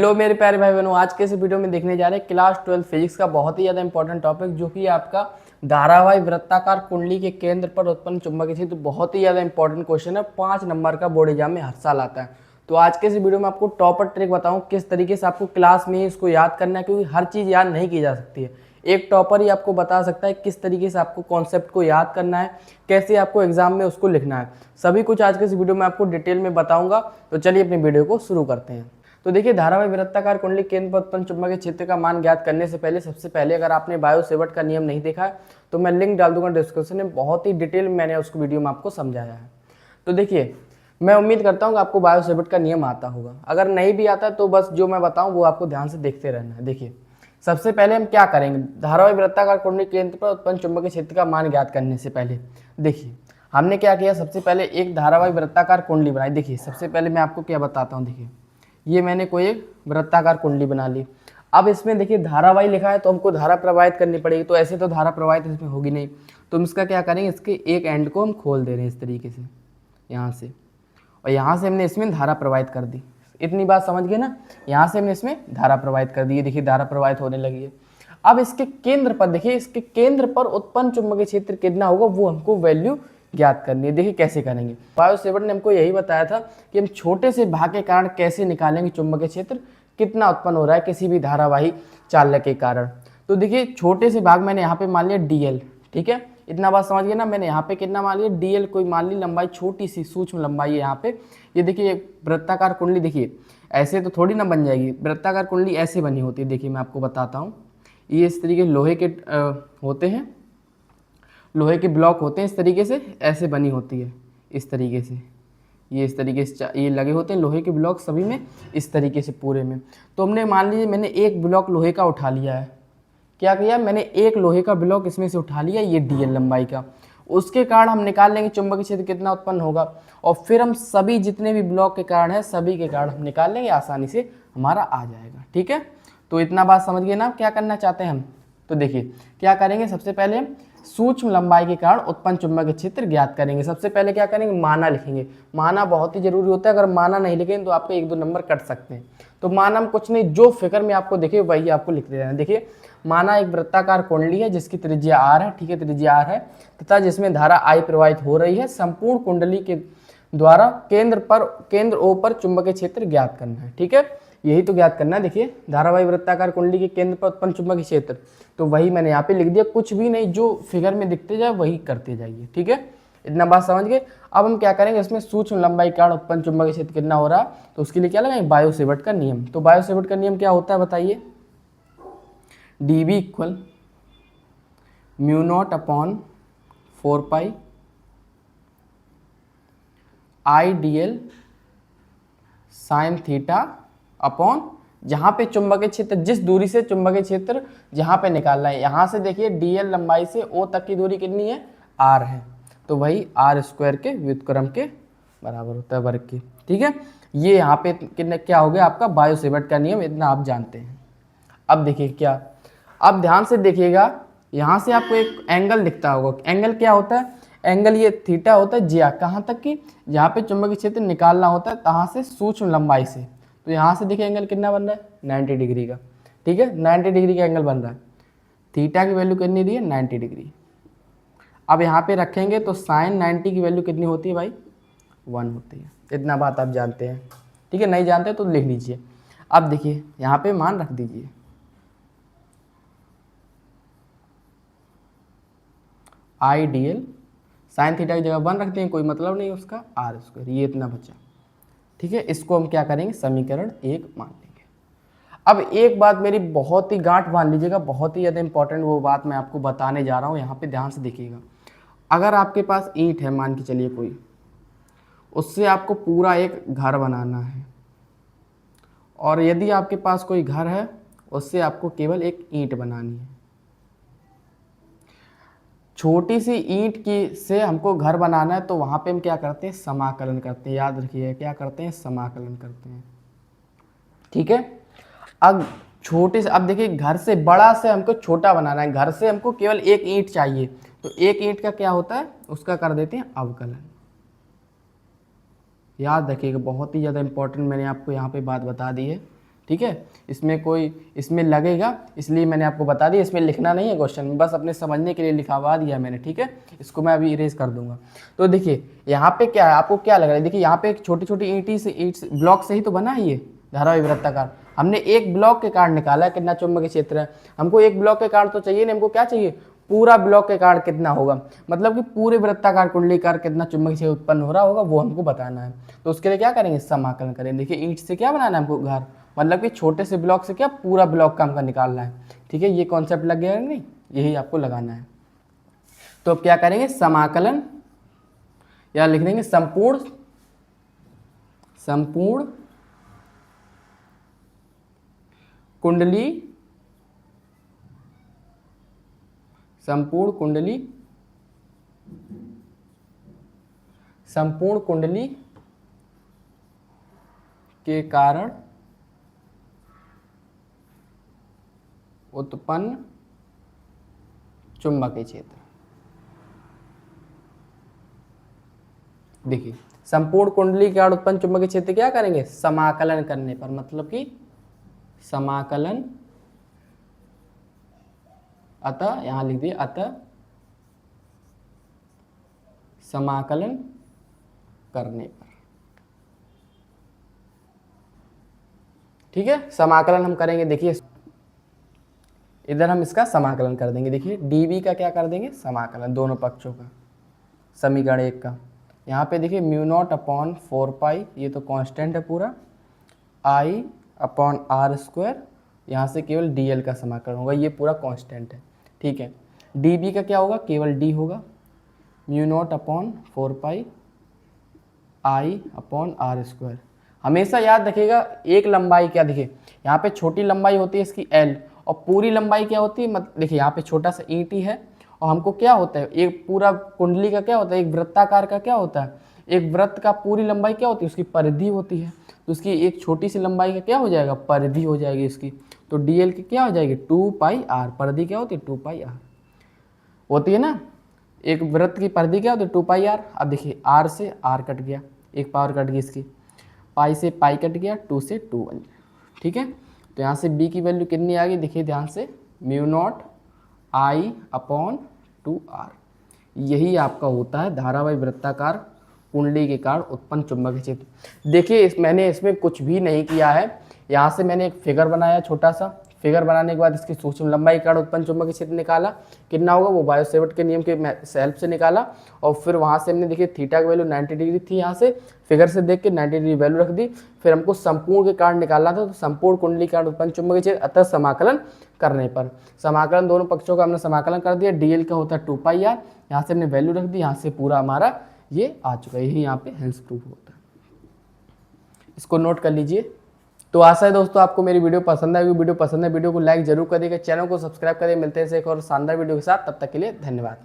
Hello मेरे प्यारे भाई बहनों, आज के इस वीडियो में देखने जा रहे हैं क्लास 12 फिजिक्स का बहुत ही ज़्यादा इंपॉर्टेंट टॉपिक, जो कि आपका धारावाही वृत्ताकार कुंडली के केंद्र पर उत्पन्न चुंबकीय क्षेत्र। बहुत ही ज़्यादा इंपॉर्टेंट क्वेश्चन है, 5 नंबर का बोर्ड एग्जाम में हर साल आता है। तो आज के इस वीडियो में आपको टॉपर ट्रिक बताऊँ किस तरीके से आपको क्लास में ही इसको याद करना है, क्योंकि हर चीज़ याद नहीं की जा सकती है। एक टॉपर ही आपको बता सकता है किस तरीके से आपको कॉन्सेप्ट को याद करना है, कैसे आपको एग्जाम में उसको लिखना है। सभी कुछ आज के इस वीडियो में आपको डिटेल में बताऊंगा। तो चलिए अपनी वीडियो को शुरू करते हैं। तो देखिए, धारावाही वृत्ताकार कुंडली केंद्र पर उत्पन्न चुंबकीय क्षेत्र का मान ज्ञात करने से पहले सबसे पहले अगर आपने बायो सेवर्ट का नियम नहीं देखा है तो मैं लिंक डाल दूंगा डिस्क्रिप्शन में, बहुत ही डिटेल में मैंने उसको वीडियो में आपको समझाया है। तो देखिए, मैं उम्मीद करता हूँ कि आपको बायो सेवर्ट का नियम आता होगा। अगर नहीं भी आता तो बस जो मैं बताऊँ वो आपको ध्यान से देखते रहना है। देखिए, सबसे पहले हम क्या करेंगे, धारावाही वृत्ताकार कुंडली केंद्र पर उत्पन्न चुंबकीय क्षेत्र का मान ज्ञात करने से पहले देखिए हमने क्या किया। सबसे पहले एक धारावाही वृत्ताकार कुंडली बनाई। देखिए, सबसे पहले मैं आपको क्या बताता हूँ। देखिए, ये मैंने कोई एक वृत्ताकार कुंडली बना ली। अब इसमें देखिए धारावाही लिखा है तो हमको धारा प्रवाहित करनी पड़ेगी। तो ऐसे तो धारा प्रवाहित इसमें होगी नहीं, तो हम इसका क्या करेंगे, इसके एक एंड को हम खोल दे रहे हैं इस तरीके से, यहाँ से, और यहाँ से हमने इसमें धारा प्रवाहित कर दी। इतनी बात समझ गए ना। यहाँ से हमने इसमें धारा प्रवाहित कर दी। देखिए, धारा प्रवाहित होने लगी है। अब इसके केंद्र पर देखिए, इसके केंद्र पर उत्पन्न चुंबकीय क्षेत्र कितना होगा वो हमको वैल्यू ज्ञात करनी है। देखिए कैसे करेंगे, बायो सेवर्ट ने हमको यही बताया था कि हम छोटे से भाग के कारण कैसे निकालेंगे चुंबकीय क्षेत्र कितना उत्पन्न हो रहा है किसी भी धारावाही चालक के कारण। तो देखिए, छोटे से भाग मैंने यहाँ पे मान लिया dl, ठीक है, इतना बात समझ गए ना। मैंने यहाँ पे कितना मान लिया dl, कोई मान ली लंबाई, छोटी सी सूक्ष्म लंबाई है यहाँ पे। ये देखिए वृत्ताकार कुंडली, देखिए ऐसे तो थोड़ी ना बन जाएगी। वृत्ताकार कुंडली ऐसे बनी होती है। देखिए मैं आपको बताता हूँ, ये इस तरीके लोहे के होते हैं, लोहे के ब्लॉक होते हैं इस तरीके से, ऐसे बनी होती है इस तरीके से। ये इस तरीके से ये लगे होते हैं लोहे के ब्लॉक सभी में, इस तरीके से पूरे में। तो हमने मान लीजिए मैंने एक ब्लॉक लोहे का उठा लिया है। क्या किया मैंने, एक लोहे का ब्लॉक इसमें से उठा लिया, ये dl लंबाई का। उसके कारण हम निकाल लेंगे चुंबकीय क्षेत्र कितना उत्पन्न होगा, और फिर हम सभी जितने भी ब्लॉक के कारण है सभी के कारण हम निकाल लेंगे, आसानी से हमारा आ जाएगा। ठीक है, तो इतना बात समझ गए ना क्या करना चाहते हैं हम। तो देखिए क्या करेंगे, सबसे पहले सूक्ष्म लंबाई के कारण उत्पन्न चुंबकीय क्षेत्र ज्ञात करेंगे। सबसे पहले क्या करेंगे, माना लिखेंगे। माना बहुत ही जरूरी होता है, अगर माना नहीं लिखेंगे तो आपके 1-2 नंबर कट सकते हैं। तो माना हम कुछ नहीं, जो फिगर में आपको दिखे वही आपको लिख देना है। देखिए, माना एक वृत्ताकार कुंडली है जिसकी त्रिज्या r है, ठीक है, त्रिज्या r है, तथा जिसमें धारा I प्रवाहित हो रही है। संपूर्ण कुंडली के द्वारा केंद्र O पर चुंबकीय क्षेत्र ज्ञात करना है। ठीक है, यही तो ज्ञात करना है। देखिए, धारावाही वृत्ताकार कुंडली के केंद्र पर उत्पन्न चुंबकीय क्षेत्र, तो वही मैंने यहाँ पे लिख दिया। कुछ भी नहीं, जो फिगर में दिखते जाए वही करते जाइए। ठीक है, इतना बात समझ गए। अब हम क्या करेंगे, इसमें सूक्ष्म लंबाई कारण उत्पन्न चुंबकीय क्षेत्र कितना हो रहा है, तो उसके लिए क्या लगाएंगे, बायो सेवर्ट का नियम। तो बायो सेवर्ट का नियम क्या होता है बताइए, dB इक्वल μ0 अपॉन 4 पाई IdL साइन थीटा अपॉन, जहाँ पे चुंबकीय क्षेत्र, जिस दूरी से चुंबकीय क्षेत्र जहाँ पे निकालना है, यहाँ से देखिए dl लंबाई से O तक की दूरी कितनी है, r है, तो वही r² के व्युत्क्रम के बराबर होता है, वर्ग की। ठीक है, ये यहाँ पे कितना क्या हो गया आपका बायो सेवर्ट का नियम, इतना आप जानते हैं। अब देखिए क्या, अब ध्यान से देखिएगा, यहाँ से आपको एक एंगल दिखता होगा। एंगल क्या होता है, एंगल ये थीटा होता है ज्या, कहाँ तक की, जहाँ पे चुंबकीय क्षेत्र निकालना होता है तहाँ से सूक्ष्म लंबाई से। तो यहाँ से देखिए एंगल कितना बन रहा है, 90 डिग्री का। ठीक है, 90 डिग्री का एंगल बन रहा है। थीटा की वैल्यू कितनी दी है, 90 डिग्री। अब यहाँ पे रखेंगे तो साइन 90 की वैल्यू कितनी होती है भाई, 1 होती है। इतना बात आप जानते हैं। ठीक है, नहीं जानते तो लिख लीजिए। अब देखिए यहाँ पे मान रख दीजिए, IdL साइन थीटा की जगह 1 रखते हैं, कोई मतलब नहीं उसका, r², ये इतना बचा। ठीक है, इसको हम क्या करेंगे, समीकरण 1 मान लेंगे। अब एक बात मेरी बहुत ही गांठ बांध लीजिएगा, बहुत ही ज़्यादा इंपॉर्टेंट वो बात मैं आपको बताने जा रहा हूँ, यहाँ पे ध्यान से देखिएगा। अगर आपके पास ईंट है, मान के चलिए कोई, उससे आपको पूरा एक घर बनाना है, और यदि आपके पास कोई घर है उससे आपको केवल एक ईंट बनानी है। छोटी सी ईंट की से हमको घर बनाना है, तो वहाँ पे हम क्या करते हैं, समाकलन करते हैं। याद रखिए क्या करते हैं, समाकलन करते हैं। ठीक है, अब छोटे से, अब देखिए घर से बड़ा से हमको छोटा बनाना है, घर से हमको केवल एक ईंट चाहिए, तो एक ईंट का क्या होता है, उसका कर देते हैं अवकलन। याद रखिएगा, बहुत ही ज़्यादा इंपॉर्टेंट मैंने आपको यहाँ पे बात बता दी है। ठीक है, इसमें लगेगा, इसलिए मैंने आपको बता दिया, इसमें लिखना नहीं है क्वेश्चन में, बस अपने समझने के लिए लिखावा दिया मैंने, ठीक है। इसको मैं अभी इरेज कर दूंगा। तो देखिए यहाँ पे क्या है, आपको क्या लग रहा है, देखिए यहाँ पे एक छोटी छोटी ईंट ब्लॉक से ही तो बना है ये धारावाही वृत्ताकार। हमने एक ब्लॉक के कारण निकाला है कितना चुंबकीय क्षेत्र है, हमको एक ब्लॉक के कारण तो चाहिए नहीं, हमको क्या चाहिए, पूरा ब्लॉक के कारण कितना होगा, मतलब कि पूरे वृत्ताकार कुंडली कार कितना चुंबकीय क्षेत्र उत्पन्न हो रहा होगा वो हमको बताना है। तो उसके लिए क्या करेंगे, समाकलन करेंगे। देखिए ईंट से क्या बनाना है हमको घर, मतलब कि छोटे से ब्लॉक से क्या पूरा ब्लॉक का हमको निकालना है, ठीक है। ये कॉन्सेप्ट लग गया नहीं, यही आपको लगाना है। तो अब क्या करेंगे, समाकलन या लिख देंगे संपूर्ण कुंडली, संपूर्ण कुंडली के कारण उत्पन्न चुंबकीय क्षेत्र। देखिए संपूर्ण कुंडली के कारण उत्पन्न चुंबकीय क्षेत्र क्या करेंगे, समाकलन करने पर, मतलब कि समाकलन, अतः यहां लिख दिए, अतः समाकलन करने पर, ठीक है। समाकलन हम करेंगे, देखिए इधर हम इसका समाकलन कर देंगे। देखिए dv का क्या कर देंगे, समाकलन दोनों पक्षों का, समीकरण 1 का। यहाँ पे देखिए म्यू नॉट अपॉन 4 पाई, ये तो कांस्टेंट है पूरा, i अपॉन आर स्क्वायर, यहाँ से केवल dl का समाकलन होगा, ये पूरा कांस्टेंट है, ठीक है। dv का क्या होगा, केवल d होगा, mu naught upon 4 pi i upon R square. हमेशा याद रखिएगा एक लंबाई क्या, देखिए यहाँ पे छोटी लंबाई होती है इसकी l, और पूरी लंबाई क्या होती है, देखिए यहाँ पे छोटा सा ईंट ही है, और हमको क्या होता है, एक पूरा कुंडली का क्या होता है, एक वृत्ताकार का क्या होता है, एक वृत्त का पूरी लंबाई क्या होती है, उसकी परिधि होती है। तो उसकी एक छोटी सी लंबाई का क्या हो जाएगा, परिधि हो जाएगी इसकी। तो dl की क्या हो जाएगी, 2 पाई r, परिधि क्या होती है, 2 पाई r होती है ना। एक वृत्त की परिधि क्या होती है, 2 पाई r। अब देखिए r से r कट गया, एक पावर कट गई इसकी, पाई से पाई कट गया, 2 से 2 बन गया, ठीक है। तो यहाँ से b की वैल्यू कितनी आ गई, देखिए ध्यान से, mu naught i upon 2r। यही आपका होता है धारावाही वृत्ताकार कुंडली के कारण उत्पन्न चुंबकीय क्षेत्र। देखिए मैंने इसमें कुछ भी नहीं किया है, यहाँ से मैंने एक फिगर बनाया, छोटा सा फिगर बनाने के बाद इसकी सूक्ष्म लंबाई के कारण उत्पन्न चुंबकीय क्षेत्र निकाला, कितना होगा वो बायो-सेवर्ट के नियम के हेल्प से निकाला, और फिर वहाँ से हमने देखिए थीटा की वैल्यू 90 डिग्री थी, यहाँ से फिगर से देख के 90 डिग्री वैल्यू रख दी। फिर हमको संपूर्ण के कारण निकालना था, तो संपूर्ण कुंडली के कारण उत्पन्न चुंबकीय क्षेत्र, अतः समाकलन करने पर, समाकलन दोनों पक्षों का हमने समाकलन कर दिया, dl का होता है 2 पाई r, यहाँ से हमने वैल्यू रख दी, यहाँ से पूरा हमारा ये आ चुका है, यही यहाँ पे हेंस प्रूफ होता है। इसको नोट कर लीजिए। तो आशा है दोस्तों आपको मेरी वीडियो पसंद आएगी, वीडियो पसंद है वीडियो को लाइक जरूर करिएगा, चैनल को सब्सक्राइब करिए। मिलते हैं एक और शानदार वीडियो के साथ, तब तक के लिए धन्यवाद।